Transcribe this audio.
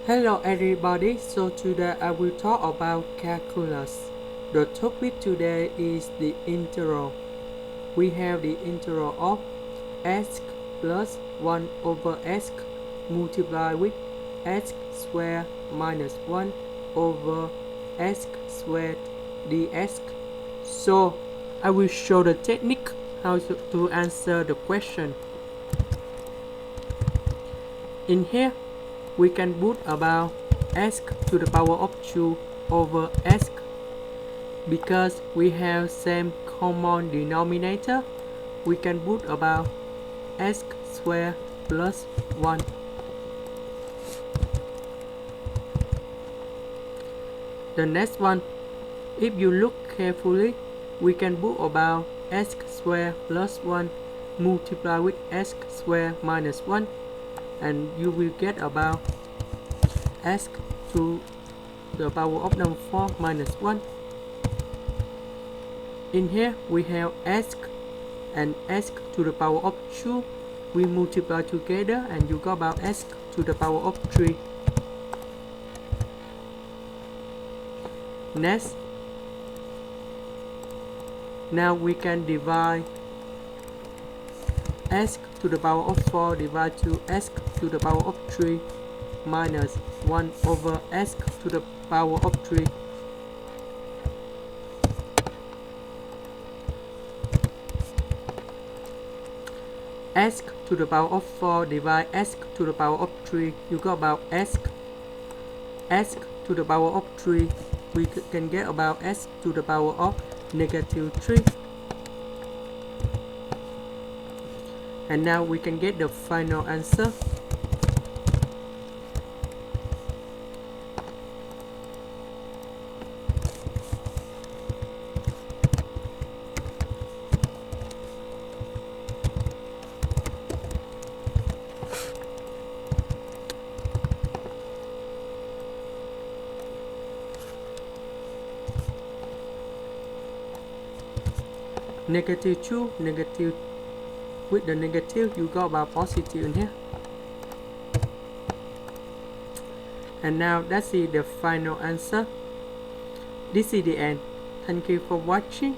Hello everybody, so today I will talk about calculus. The topic today is the integral. We have the integral of x plus 1 over x multiplied with x squared minus 1 over x squared dx. So I will show the technique how to answer the question. In here we can put about x to the power of 2 over x. Because we have same common denominator, we can put about x squared plus 1. The next one, if you look carefully, we can put about x squared plus 1 multiplied with x squared minus 1, and you will get about x to the power of number 4 minus 1. In here we have x and x to the power of 2. We multiply together and you got about x to the power of 3. Next, now we can divide x to the power of 4 divided to x to the power of 3 minus 1 over x to the power of 3. X to the power of 4 divide x to the power of 3, you got about x to the power of 3, we can get about x to the power of negative 3. And now we can get the final answer. Negative 2, negative, with the negative you got about positive in here. And now that's the final answer. This is the end. Thank you for watching.